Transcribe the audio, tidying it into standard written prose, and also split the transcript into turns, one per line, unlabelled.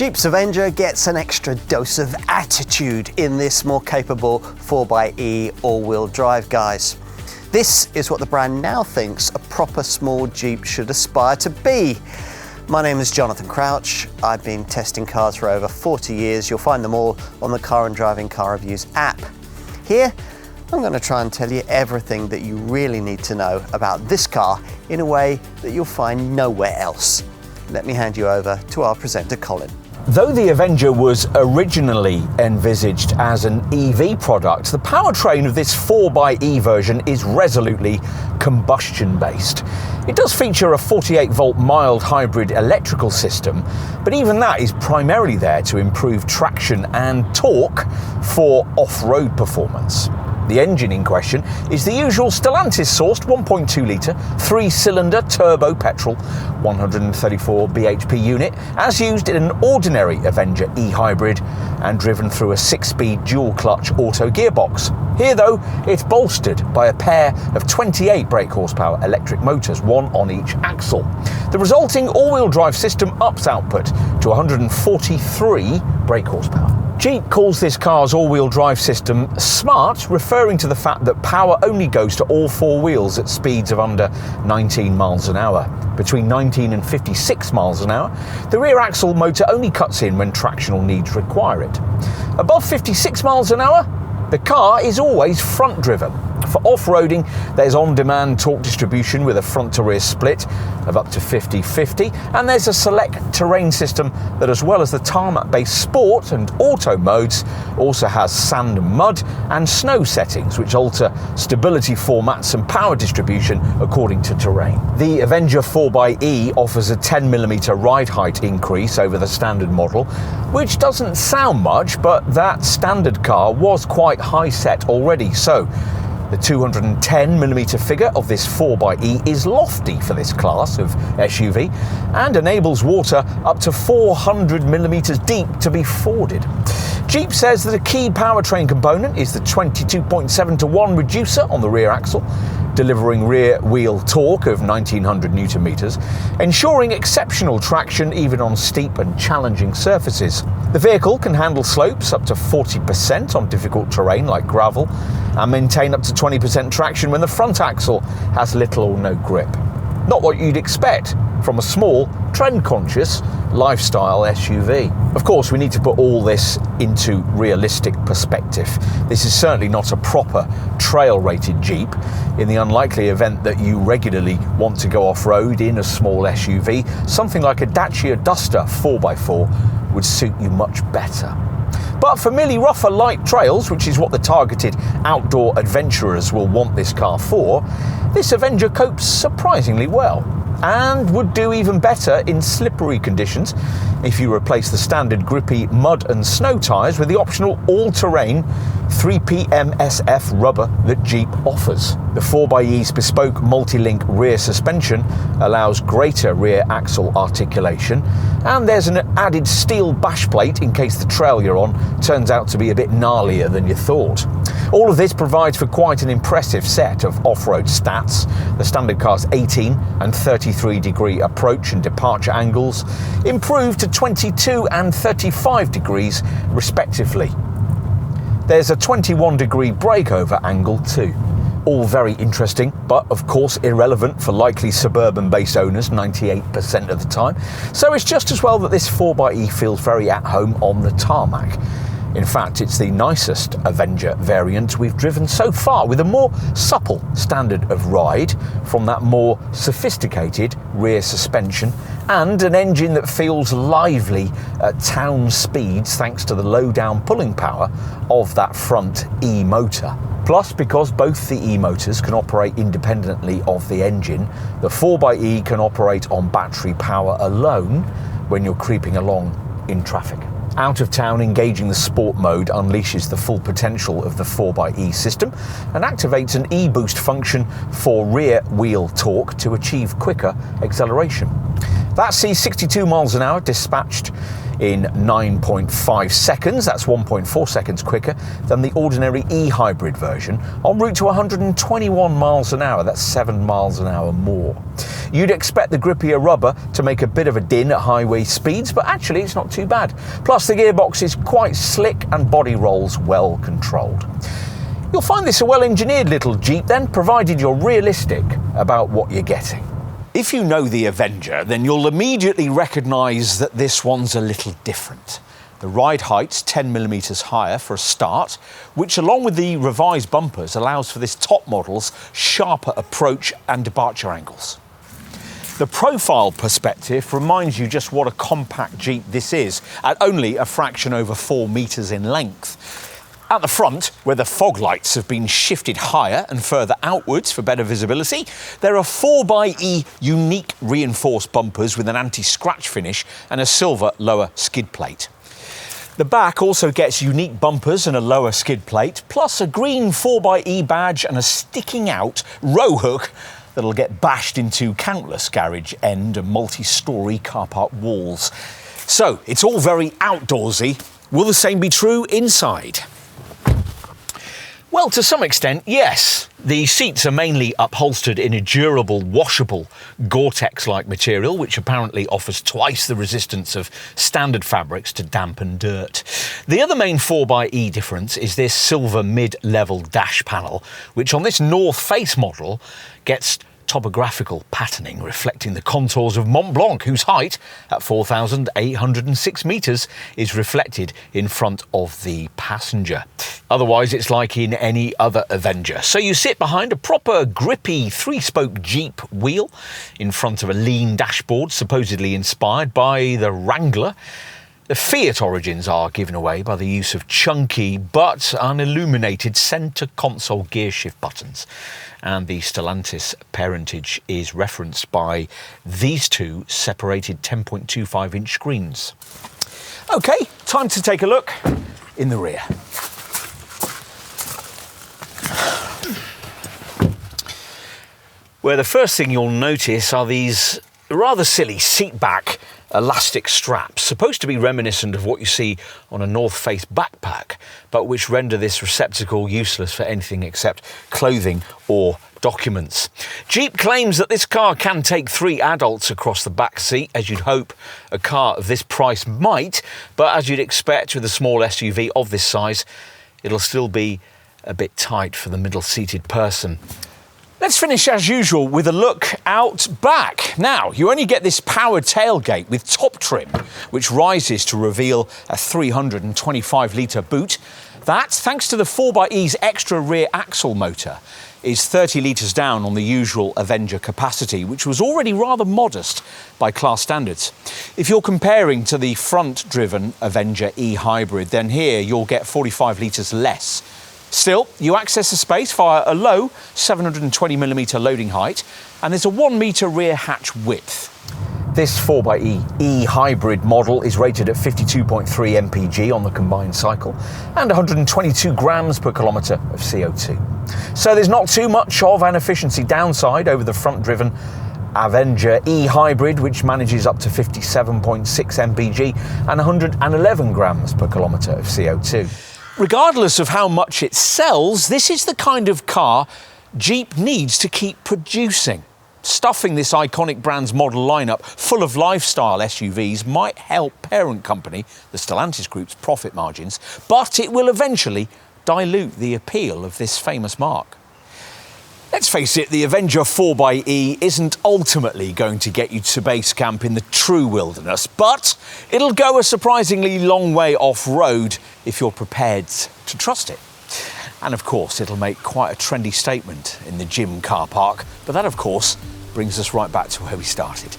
Jeep's Avenger gets an extra dose of attitude in this more capable 4xe all-wheel drive guise. This is what the brand now thinks a proper small Jeep should aspire to be. My name is Jonathan Crouch. I've been testing cars for over 40 years. You'll find them all on the Car and Driving Car Reviews app. Here, I'm going to try and tell you everything that you really need to know about this car in a way that you'll find nowhere else. Let me hand you over to our presenter, Colin.
Though the Avenger was originally envisaged as an EV product, the powertrain of this 4xe version is resolutely combustion-based. It does feature a 48-volt mild hybrid electrical system, but even that is primarily there to improve traction and torque for off-road performance. The engine in question is the usual Stellantis-sourced 1.2-litre, 3-cylinder turbo petrol, 134 bhp unit, as used in an ordinary Avenger e-hybrid and driven through a 6-speed dual-clutch auto gearbox. Here, though, it's bolstered by a pair of 28 brake horsepower electric motors, one on each axle. The resulting all-wheel drive system ups output to 143 brake horsepower. Jeep calls this car's all-wheel drive system smart, referring to the fact that power only goes to all four wheels at speeds of under 19 miles an hour. Between 19 and 56 miles an hour, the rear axle motor only cuts in when tractional needs require it. Above 56 miles an hour, the car is always front-driven. For off-roading, there's on-demand torque distribution with a front-to-rear split of up to 50-50, and there's a select terrain system that, as well as the Tarmac-based sport and auto modes, also has sand and mud and snow settings, which alter stability formats and power distribution according to terrain. The Avenger 4xe offers a 10mm ride height increase over the standard model, which doesn't sound much, but that standard car was quite high set already, so the 210mm figure of this 4xe is lofty for this class of SUV and enables water up to 400mm deep to be forded. Jeep says that a key powertrain component is the 22.7:1 reducer on the rear axle, delivering rear wheel torque of 1900 Nm, ensuring exceptional traction even on steep and challenging surfaces. The vehicle can handle slopes up to 40% on difficult terrain like gravel, and maintain up to 20% traction when the front axle has little or no grip. Not what you'd expect from a small, trend-conscious lifestyle SUV. Of course, we need to put all this into realistic perspective. This is certainly not a proper trail-rated Jeep. In the unlikely event that you regularly want to go off-road in a small SUV, something like a Dacia Duster 4x4 would suit you much better. But for merely rougher light trails, which is what the targeted outdoor adventurers will want this car for, this Avenger copes surprisingly well, and would do even better in slippery conditions if you replace the standard grippy mud and snow tyres with the optional all-terrain 3PMSF rubber that Jeep offers. The 4xe's bespoke multi-link rear suspension allows greater rear axle articulation, and there's an added steel bash plate in case the trail you're on turns out to be a bit gnarlier than you thought. All of this provides for quite an impressive set of off-road stats. The standard car's 18 and 33-degree approach and departure angles improved to 22 and 35 degrees respectively. There's a 21-degree breakover angle too. All very interesting, but of course irrelevant for likely suburban-based owners 98% of the time. So it's just as well that this 4xe feels very at home on the tarmac. In fact, it's the nicest Avenger variant we've driven so far, with a more supple standard of ride from that more sophisticated rear suspension and an engine that feels lively at town speeds thanks to the low-down pulling power of that front E-motor. Plus, because both the E-motors can operate independently of the engine, the 4xe can operate on battery power alone when you're creeping along in traffic. Out of town, engaging the sport mode unleashes the full potential of the 4xe system and activates an e-boost function for rear wheel torque to achieve quicker acceleration. That sees 62 miles an hour dispatched in 9.5 seconds. That's 1.4 seconds quicker than the ordinary e-hybrid version, en route to 121 miles an hour. That's 7 miles an hour more. You'd expect the grippier rubber to make a bit of a din at highway speeds, but actually it's not too bad. Plus the gearbox is quite slick and body rolls well controlled. You'll find this a well-engineered little Jeep then, provided you're realistic about what you're getting. If you know the Avenger, then you'll immediately recognise that this one's a little different. The ride height's 10mm higher for a start, which along with the revised bumpers allows for this top model's sharper approach and departure angles. The profile perspective reminds you just what a compact Jeep this is, at only a fraction over 4 metres in length. At the front, where the fog lights have been shifted higher and further outwards for better visibility, there are 4xe unique reinforced bumpers with an anti-scratch finish and a silver lower skid plate. The back also gets unique bumpers and a lower skid plate, plus a green 4xe badge and a sticking out row hook that'll get bashed into countless garage end and multi-storey car park walls. So it's all very outdoorsy. Will the same be true inside? Well, to some extent, yes. The seats are mainly upholstered in a durable, washable, Gore-Tex-like material, which apparently offers twice the resistance of standard fabrics to damp and dirt. The other main 4xe difference is this silver mid-level dash panel, which on this north face model gets topographical patterning reflecting the contours of Mont Blanc, whose height at 4,806 metres is reflected in front of the passenger. Otherwise, it's like in any other Avenger. So you sit behind a proper grippy 3-spoke Jeep wheel in front of a lean dashboard supposedly inspired by the Wrangler. The Fiat origins are given away by the use of chunky but unilluminated centre console gearshift buttons, and the Stellantis parentage is referenced by these two separated 10.25-inch screens. OK, time to take a look in the rear. Where the first thing you'll notice are these rather silly seat back elastic straps, supposed to be reminiscent of what you see on a North Face backpack, but which render this receptacle useless for anything except clothing or documents. Jeep claims that this car can take 3 adults across the back seat, as you'd hope a car of this price might, but as you'd expect with a small SUV of this size, it'll still be a bit tight for the middle-seated person. Let's finish as usual with a look out back. Now, you only get this powered tailgate with top trim, which rises to reveal a 325-litre boot. That, thanks to the 4xe's extra rear axle motor, is 30 litres down on the usual Avenger capacity, which was already rather modest by class standards. If you're comparing to the front-driven Avenger e-hybrid, then here you'll get 45 litres less. Still, you access the space via a low 720mm loading height, and there's a 1 metre rear hatch width. This 4xe e-hybrid model is rated at 52.3 mpg on the combined cycle and 122 grams per kilometre of CO2. So there's not too much of an efficiency downside over the front-driven Avenger e-hybrid, which manages up to 57.6 mpg and 111 grams per kilometre of CO2. Regardless of how much it sells, this is the kind of car Jeep needs to keep producing. Stuffing this iconic brand's model lineup full of lifestyle SUVs might help parent company, the Stellantis Group's profit margins, but it will eventually dilute the appeal of this famous marque. Let's face it, the Avenger 4xe isn't ultimately going to get you to base camp in the true wilderness, but it'll go a surprisingly long way off-road if you're prepared to trust it. And of course, it'll make quite a trendy statement in the gym car park, but that of course brings us right back to where we started.